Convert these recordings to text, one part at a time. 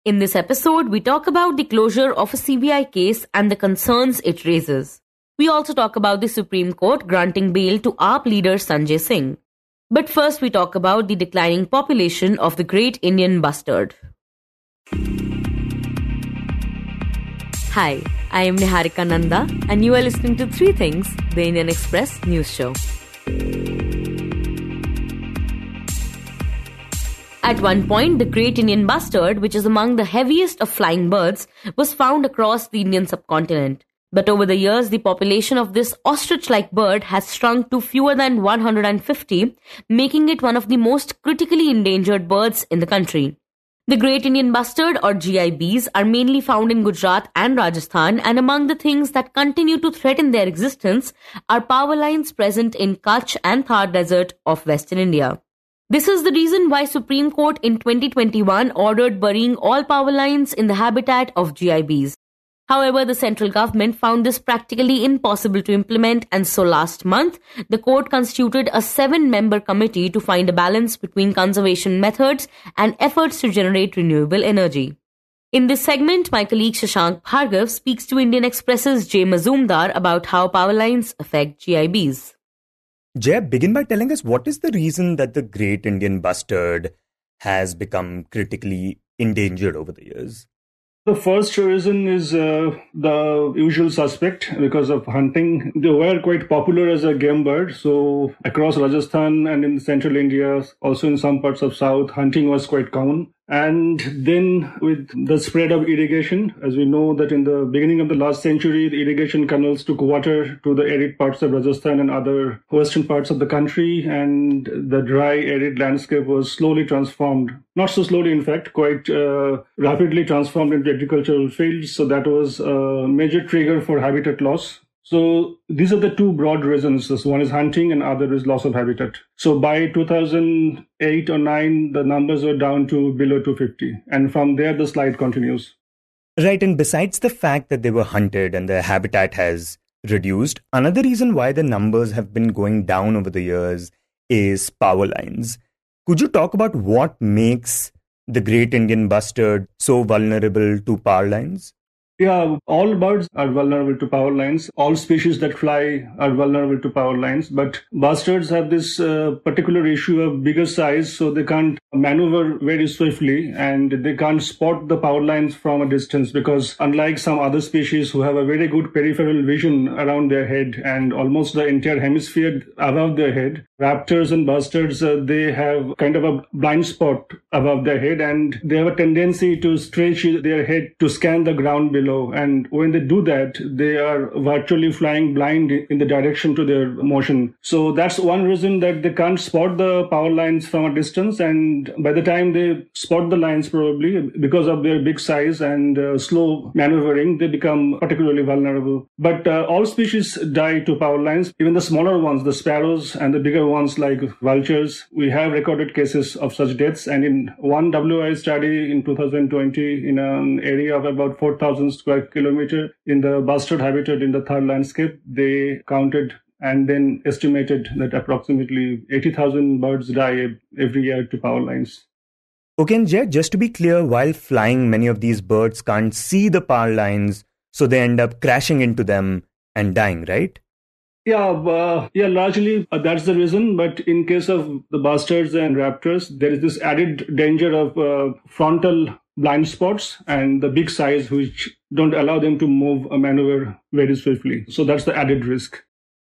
In this episode, we talk about the closure of a CBI case and the concerns it raises. We also talk about the Supreme Court granting bail to AAP leader Sanjay Singh. But first, we talk about the declining population of the Great Indian Bustard. Hi, I am Niharika Nanda, and you are listening to Three Things, the Indian Express news show. At one point, the Great Indian Bustard, which is among the heaviest of flying birds, was found across the Indian subcontinent. But over the years, the population of this ostrich-like bird has shrunk to fewer than 150, making it one of the most critically endangered birds in the country. The Great Indian Bustard, or GIBs, are mainly found in Gujarat and Rajasthan, and among the things that continue to threaten their existence are power lines present in Kutch and Thar Desert of Western India. This is the reason why Supreme Court in 2021 ordered burying all power lines in the habitat of GIBs. However, the central government found this practically impossible to implement, and so last month, the court constituted a 7-member committee to find a balance between conservation methods and efforts to generate renewable energy. In this segment, my colleague Shashank Bhargava speaks to Indian Express's Jay Mazoomdaar about how power lines affect GIBs. Jay, begin by telling us what is the reason that the Great Indian Bustard has become critically endangered over the years? The first reason is the usual suspect because of hunting. They were quite popular as a game bird. So across Rajasthan and in central India, also in some parts of South, hunting was quite common. And then with the spread of irrigation, as we know that in the beginning of the last century, the irrigation canals took water to the arid parts of Rajasthan and other western parts of the country, and the dry, arid landscape was slowly transformed. Not so slowly, in fact, quite rapidly transformed into agricultural fields. So that was a major trigger for habitat loss. So these are the two broad reasons. One is hunting and other is loss of habitat. So by 2008 or 9, the numbers were down to below 250. And from there, the slide continues. Right. And besides the fact that they were hunted and their habitat has reduced, another reason why the numbers have been going down over the years is power lines. Could you talk about what makes the Great Indian Bustard so vulnerable to power lines? Yeah, all birds are vulnerable to power lines. All species that fly are vulnerable to power lines. But bustards have this particular issue of bigger size, so they can't maneuver very swiftly and they can't spot the power lines from a distance, because unlike some other species who have a very good peripheral vision around their head and almost the entire hemisphere above their head, raptors and bustards, they have kind of a blind spot above their head, and they have a tendency to stretch their head to scan the ground below. And when they do that, they are virtually flying blind in the direction to their motion. So that's one reason that they can't spot the power lines from a distance. And by the time they spot the lines, probably because of their big size and slow maneuvering, they become particularly vulnerable. But all species die to power lines, even the smaller ones, the sparrows, and the bigger ones like vultures. We have recorded cases of such deaths. And in one WI study in 2020, in an area of about 4,000 square kilometer in the bustard habitat in the Thar landscape, they counted and then estimated that approximately 80,000 birds die every year to power lines. Okay, and Jay, just to be clear, while flying, many of these birds can't see the power lines, so they end up crashing into them and dying, right? Yeah, largely that's the reason. But in case of the bustards and raptors, there is this added danger of frontal blind spots and the big size, which don't allow them to move or maneuver very swiftly. So that's the added risk.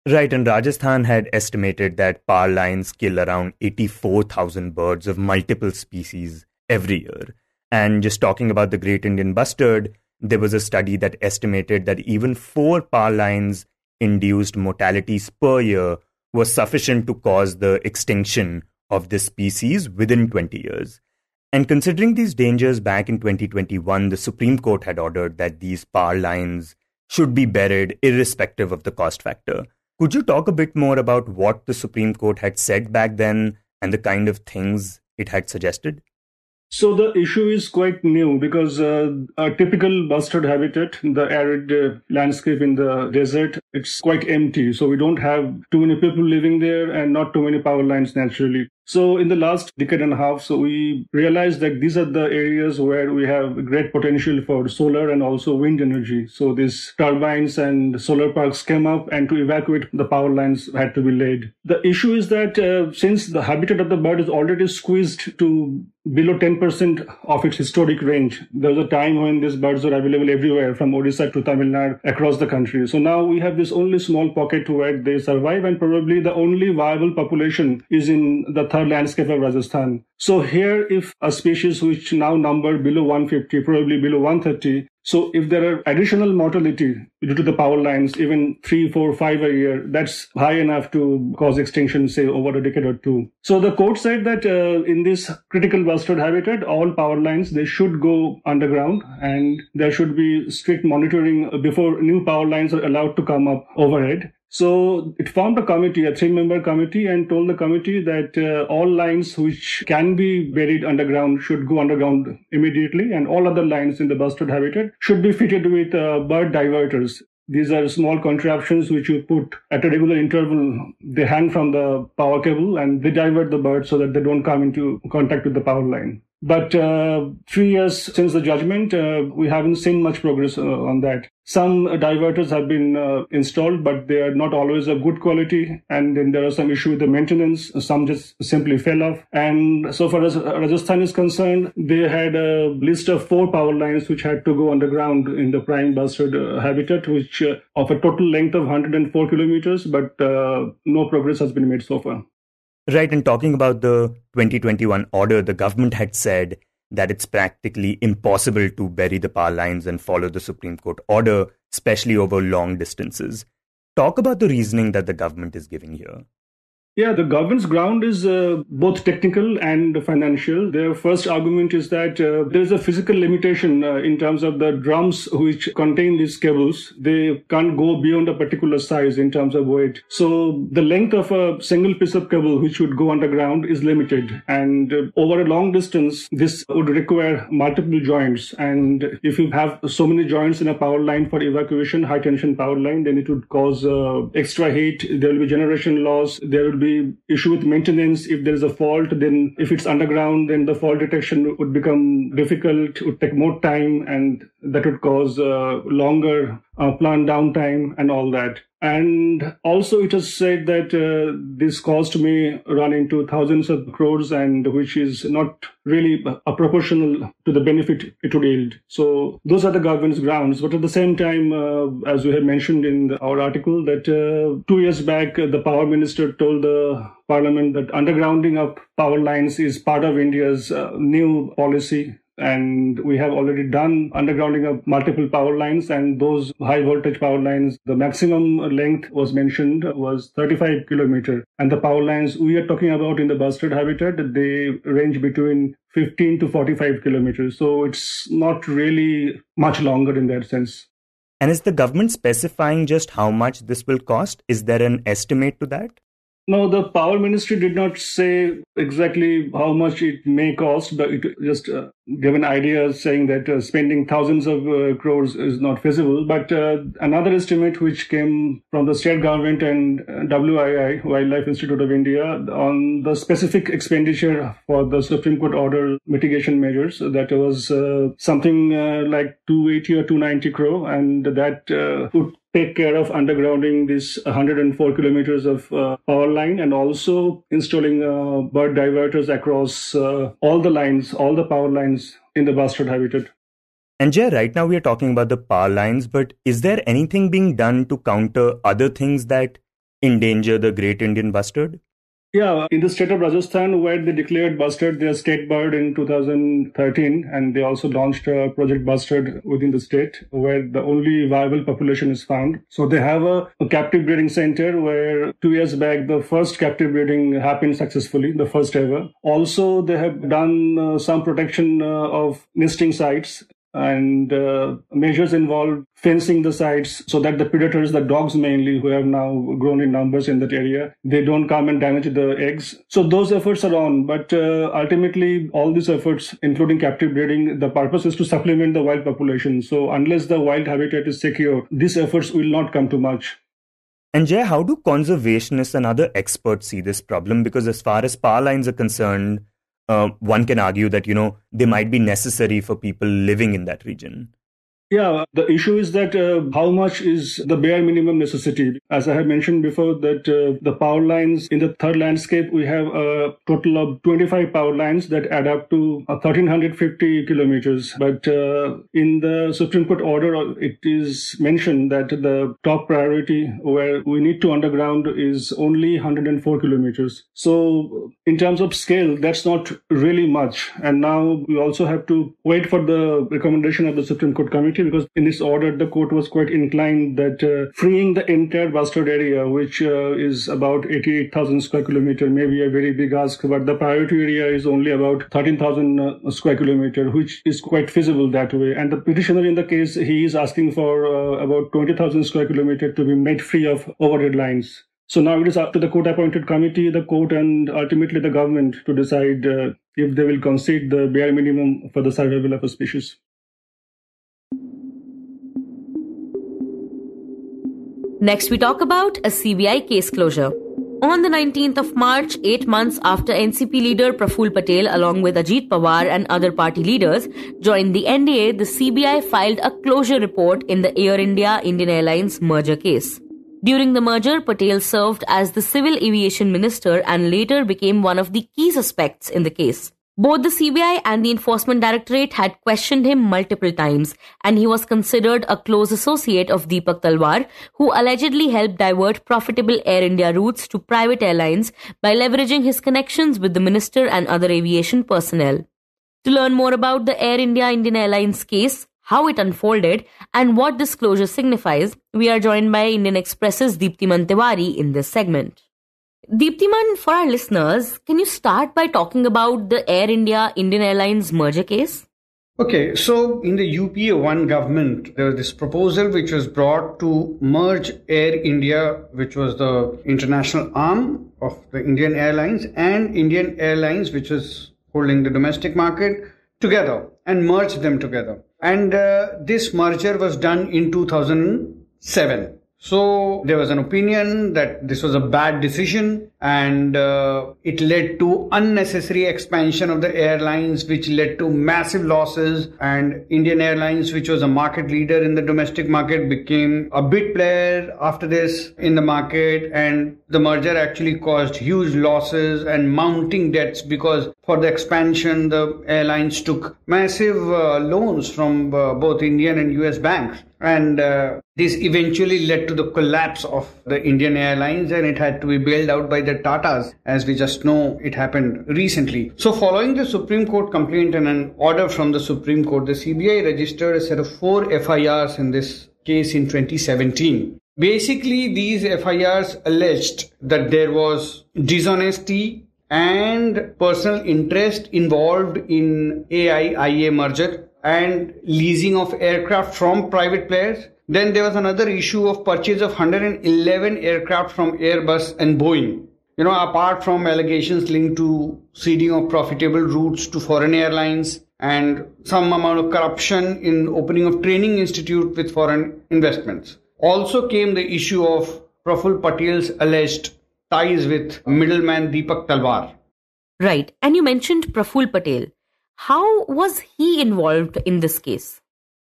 Right, and Rajasthan had estimated that power lines kill around 84,000 birds of multiple species every year. And just talking about the Great Indian Bustard, there was a study that estimated that even 4 power lines induced mortalities per year was sufficient to cause the extinction of this species within 20 years. And considering these dangers, back in 2021, the Supreme Court had ordered that these power lines should be buried irrespective of the cost factor. Could you talk a bit more about what the Supreme Court had said back then and the kind of things it had suggested? So the issue is quite new because a typical bustard habitat, the arid landscape in the desert, it's quite empty. So we don't have too many people living there and not too many power lines naturally. So in the last decade and a half, so we realized that these are the areas where we have great potential for solar and also wind energy. So these turbines and solar parks came up, and to evacuate the power lines had to be laid. The issue is that since the habitat of the bird is already squeezed to below 10% of its historic range. There was a time when these birds were available everywhere, from Odisha to Tamil Nadu, across the country. So now we have this only small pocket where they survive, and probably the only viable population is in the third landscape of Rajasthan. So here, if a species which now number below 150, probably below 130, so if there are additional mortality due to the power lines, even 3, 4, 5 a year, that's high enough to cause extinction, say, over a decade or two. So the court said that in this critical bustard habitat, all power lines, they should go underground, and there should be strict monitoring before new power lines are allowed to come up overhead. So it formed a committee, a 3-member committee, and told the committee that all lines which can be buried underground should go underground immediately, and all other lines in the bustard habitat should be fitted with bird diverters. These are small contraptions which you put at a regular interval. They hang from the power cable and they divert the birds so that they don't come into contact with the power line. But 3 years since the judgment, we haven't seen much progress on that. Some diverters have been installed, but they are not always of good quality. And then there are some issues with the maintenance. Some just simply fell off. And so far as Rajasthan is concerned, they had a list of 4 power lines which had to go underground in the prime bustard habitat, which of a total length of 104 kilometers, but no progress has been made so far. Right, and talking about the 2021 order, the government had said that it's practically impossible to bury the power lines and follow the Supreme Court order, especially over long distances. Talk about the reasoning that the government is giving here. Yeah, the government's ground is both technical and financial. Their first argument is that there is a physical limitation in terms of the drums which contain these cables. They can't go beyond a particular size in terms of weight. So the length of a single piece of cable which would go underground is limited. And over a long distance, this would require multiple joints. And if you have so many joints in a power line for evacuation, high tension power line, then it would cause extra heat. There will be generation loss. There will be issue with maintenance. If there is a fault, then if it's underground, then the fault detection would become difficult, would take more time, and that would cause longer plant downtime and all that. And also it is said that this cost may run into thousands of crores, and which is not really proportional to the benefit it would yield. So those are the government's grounds. But at the same time, as we have mentioned in our article, that 2 years back, the power minister told the parliament that undergrounding of power lines is part of India's new policy. And we have already done undergrounding of multiple power lines, and those high voltage power lines, the maximum length was mentioned was 35 kilometers. And the power lines we are talking about in the bustard habitat, they range between 15 to 45 kilometers. So it's not really much longer in that sense. And is the government specifying just how much this will cost? Is there an estimate to that? No, the power ministry did not say exactly how much it may cost, but it just gave an idea saying that spending thousands of crores is not feasible. But another estimate which came from the state government and WII, Wildlife Institute of India, on the specific expenditure for the Supreme Court order mitigation measures, that was something like 280 or 290 crore, and that would take care of undergrounding this 104 kilometers of power line, and also installing bird diverters across all the lines, all the power lines in the bustard habitat. And Jay, right now we are talking about the power lines, but is there anything being done to counter other things that endanger the Great Indian Bustard? Yeah, in the state of Rajasthan, where they declared bustard their state bird in 2013, and they also launched Project Bustard within the state, where the only viable population is found. So they have a captive breeding center where 2 years back, the first captive breeding happened successfully, the first ever. Also, they have done some protection of nesting sites, and measures involve fencing the sites so that the predators, the dogs mainly, who have now grown in numbers in that area, they don't come and damage the eggs. So those efforts are on, but ultimately all these efforts, including captive breeding, the purpose is to supplement the wild population. So unless the wild habitat is secure, these efforts will not come to much. And Jay, how do conservationists and other experts see this problem? Because as far as power lines are concerned, one can argue that, they might be necessary for people living in that region. Yeah, the issue is that how much is the bare minimum necessity? As I have mentioned before, that the power lines in the third landscape, we have a total of 25 power lines that add up to 1,350 kilometers. But in the Supreme Court order, it is mentioned that the top priority where we need to underground is only 104 kilometers. So in terms of scale, that's not really much. And now we also have to wait for the recommendation of the Supreme Court Committee, because in this order, the court was quite inclined that freeing the entire bustard area, which is about 88,000 square kilometer, may be a very big ask, but the priority area is only about 13,000 square kilometer, which is quite feasible that way. And the petitioner in the case, he is asking for about 20,000 square kilometer to be made free of overhead lines. So now it is up to the court-appointed committee, the court, and ultimately the government to decide if they will concede the bare minimum for the survival of a species. Next, we talk about a CBI case closure. On the 19th of March, 8 months after NCP leader Praful Patel, along with Ajit Pawar and other party leaders, joined the NDA, the CBI filed a closure report in the Air India-Indian Airlines merger case. During the merger, Patel served as the Civil Aviation Minister and later became one of the key suspects in the case. Both the CBI and the Enforcement Directorate had questioned him multiple times, and he was considered a close associate of Deepak Talwar, who allegedly helped divert profitable Air India routes to private airlines by leveraging his connections with the minister and other aviation personnel. To learn more about the Air India-Indian Airlines case, how it unfolded, and what this closure signifies, we are joined by Indian Express's Deeptiman Tiwary in this segment. Deeptiman, for our listeners, can you start by talking about the Air India-Indian Airlines merger case? Okay, so in the UPA 1 government, there was this proposal which was brought to merge Air India, which was the international arm of the Indian Airlines, and Indian Airlines, which was holding the domestic market, together and merge them together. And this merger was done in 2007. So there was an opinion that this was a bad decision, and it led to unnecessary expansion of the airlines, which led to massive losses, and Indian Airlines, which was a market leader in the domestic market, became a big player after this in the market, and the merger actually caused huge losses and mounting debts, because for the expansion the airlines took massive loans from both Indian and US banks. And this eventually led to the collapse of the Indian Airlines, and it had to be bailed out by the Tatas, as we just know it happened recently. So following the Supreme Court complaint and an order from the Supreme Court, the CBI registered a set of 4 FIRs in this case in 2017. Basically, these FIRs alleged that there was dishonesty and personal interest involved in AIIA merger and leasing of aircraft from private players. Then there was another issue of purchase of 111 aircraft from Airbus and Boeing. Apart from allegations linked to ceding of profitable routes to foreign airlines and some amount of corruption in opening of training institute with foreign investments. Also came the issue of Praful Patel's alleged ties with middleman Deepak Talwar. Right. And you mentioned Praful Patel. How was he involved in this case?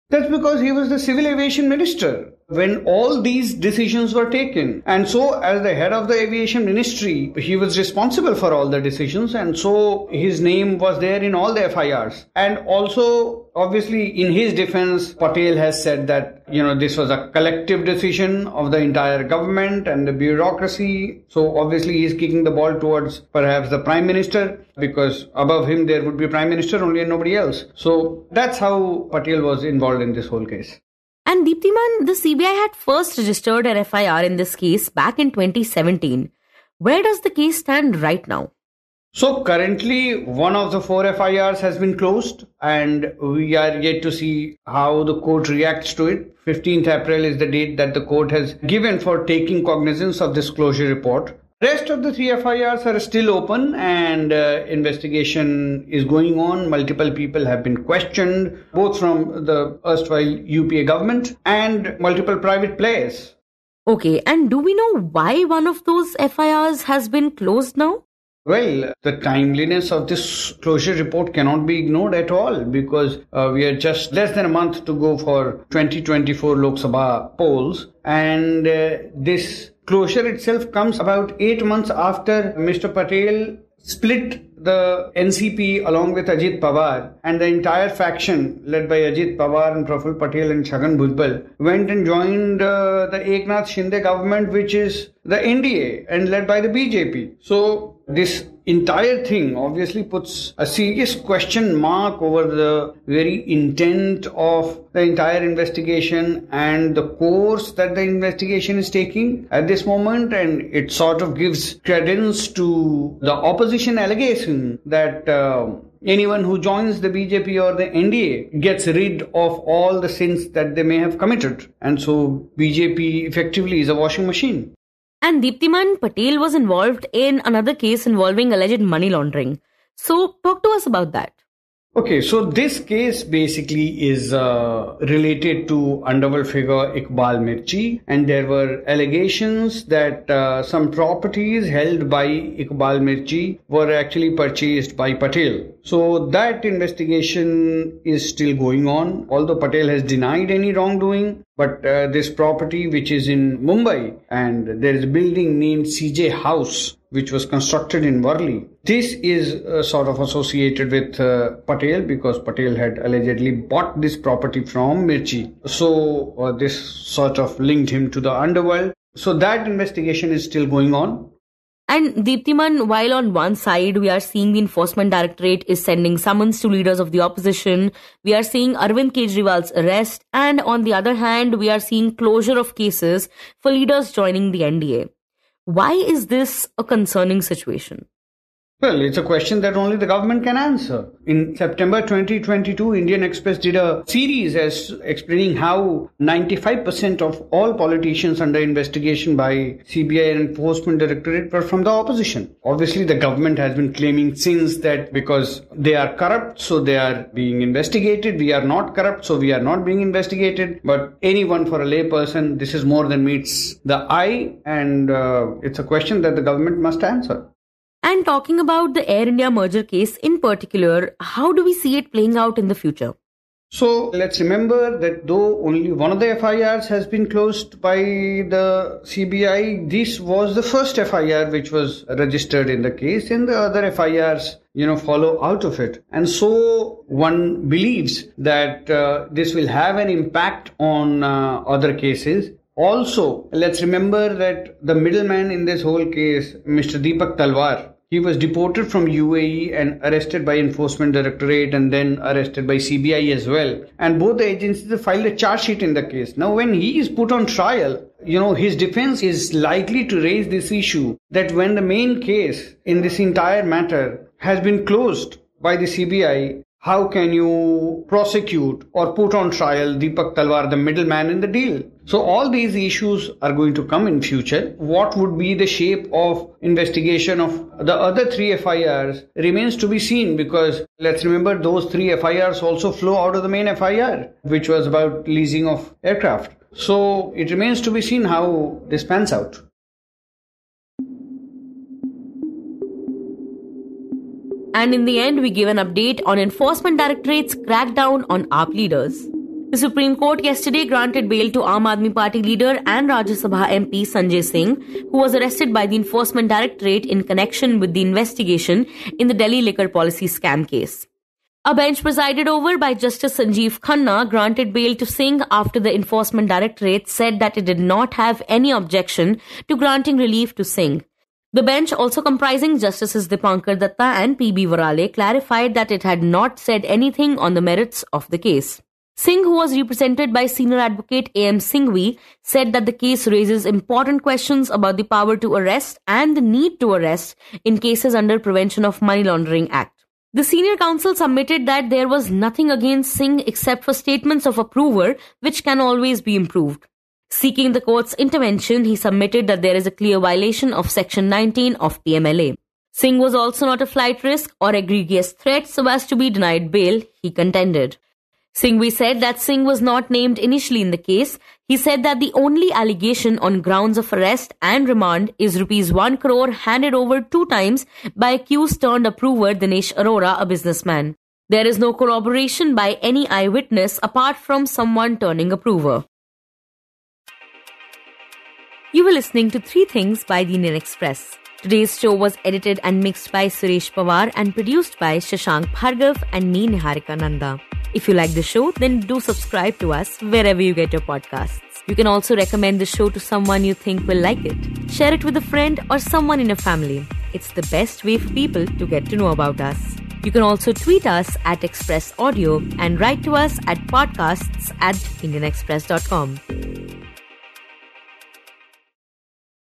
That's because he was the civil aviation minister when all these decisions were taken. And so as the head of the aviation ministry, he was responsible for all the decisions. And so his name was there in all the FIRs. And also, obviously, in his defense, Patel has said that, this was a collective decision of the entire government and the bureaucracy. So obviously, he's kicking the ball towards perhaps the prime minister, because above him there would be a prime minister only and nobody else. So that's how Patel was involved in this whole case. And Deeptiman, the CBI had first registered an FIR in this case back in 2017. Where does the case stand right now? So currently, one of the 4 FIRs has been closed, and we are yet to see how the court reacts to it. 15th April is the date that the court has given for taking cognizance of this closure report. Rest of the 3 FIRs are still open, and investigation is going on. Multiple people have been questioned, both from the erstwhile UPA government and multiple private players. Okay, and do we know why one of those FIRs has been closed now? Well, the timeliness of this closure report cannot be ignored at all because we are just less than a month to go for 2024 Lok Sabha polls, and this closure itself comes about 8 months after Mr. Patel split the NCP along with Ajit Pawar, and the entire faction led by Ajit Pawar and Praful Patel and Chhagan Bhujbal went and joined the Eknath Shinde government, which is the NDA and led by the BJP. So this entire thing obviously puts a serious question mark over the very intent of the entire investigation and the course that the investigation is taking at this moment, and it sort of gives credence to the opposition allegation that anyone who joins the BJP or the NDA gets rid of all the sins that they may have committed, and so BJP effectively is a washing machine. And Deeptiman Patel was involved in another case involving alleged money laundering. So talk to us about that. Okay, so this case basically is related to underworld figure Iqbal Mirchi, and there were allegations that some properties held by Iqbal Mirchi were actually purchased by Patel. So that investigation is still going on, although Patel has denied any wrongdoing. But this property, which is in Mumbai, and there is a building named CJ House, which was constructed in Worli. This is sort of associated with Patel because Patel had allegedly bought this property from Mirchi. So this sort of linked him to the underworld. So that investigation is still going on. And Deeptiman, while on one side we are seeing the Enforcement Directorate is sending summons to leaders of the opposition, we are seeing Arvind Kejriwal's arrest, and on the other hand, we are seeing closure of cases for leaders joining the NDA. Why is this a concerning situation? Well, it's a question that only the government can answer. In September 2022, Indian Express did a series as explaining how 95% of all politicians under investigation by CBI and Enforcement Directorate were from the opposition. Obviously, the government has been claiming since that because they are corrupt, so they are being investigated. We are not corrupt, so we are not being investigated. But anyone, for a layperson, this is more than meets the eye, and it's a question that the government must answer. And talking about the Air India merger case in particular, how do we see it playing out in the future? So let's remember that though only one of the FIRs has been closed by the CBI, this was the first FIR which was registered in the case, and the other FIRs, follow out of it. And so one believes that this will have an impact on other cases. Also, let's remember that the middleman in this whole case, Mr. Deepak Talwar, he was deported from UAE and arrested by Enforcement Directorate and then arrested by CBI as well. And both the agencies have filed a charge sheet in the case. Now, when he is put on trial, his defense is likely to raise this issue that when the main case in this entire matter has been closed by the CBI, how can you prosecute or put on trial Deepak Talwar, the middleman in the deal? So all these issues are going to come in future. What would be the shape of investigation of the other three FIRs remains to be seen, because let's remember those three FIRs also flow out of the main FIR, which was about leasing of aircraft. So it remains to be seen how this pans out. And in the end, we give an update on Enforcement Directorate's crackdown on AAP leaders. The Supreme Court yesterday granted bail to Aam Aadmi Party leader and Rajya Sabha MP Sanjay Singh, who was arrested by the Enforcement Directorate in connection with the investigation in the Delhi liquor policy scam case. A bench presided over by Justice Sanjeev Khanna granted bail to Singh after the Enforcement Directorate said that it did not have any objection to granting relief to Singh. The bench, also comprising Justices Dipankar Datta and P.B. Varale, clarified that it had not said anything on the merits of the case. Singh, who was represented by senior advocate A.M. Singhvi, said that the case raises important questions about the power to arrest and the need to arrest in cases under Prevention of Money Laundering Act. The senior counsel submitted that there was nothing against Singh except for statements of approval, which can always be improved. Seeking the court's intervention, he submitted that there is a clear violation of Section 19 of PMLA. Singh was also not a flight risk or egregious threat so as to be denied bail, he contended. Singhvi said that Singh was not named initially in the case. He said that the only allegation on grounds of arrest and remand is rupees 1 crore handed over 2 times by accused turned approver Dinesh Arora, a businessman. There is no corroboration by any eyewitness apart from someone turning approver. You were listening to 3 Things by the Indian Express. Today's show was edited and mixed by Suresh Pawar and produced by Shashank, Bhargava and me, Niharika, Nanda. If you like the show, then do subscribe to us wherever you get your podcasts. You can also recommend the show to someone you think will like it. Share it with a friend or someone in your family. It's the best way for people to get to know about us. You can also tweet us at Express Audio and write to us at podcasts@indianexpress.com.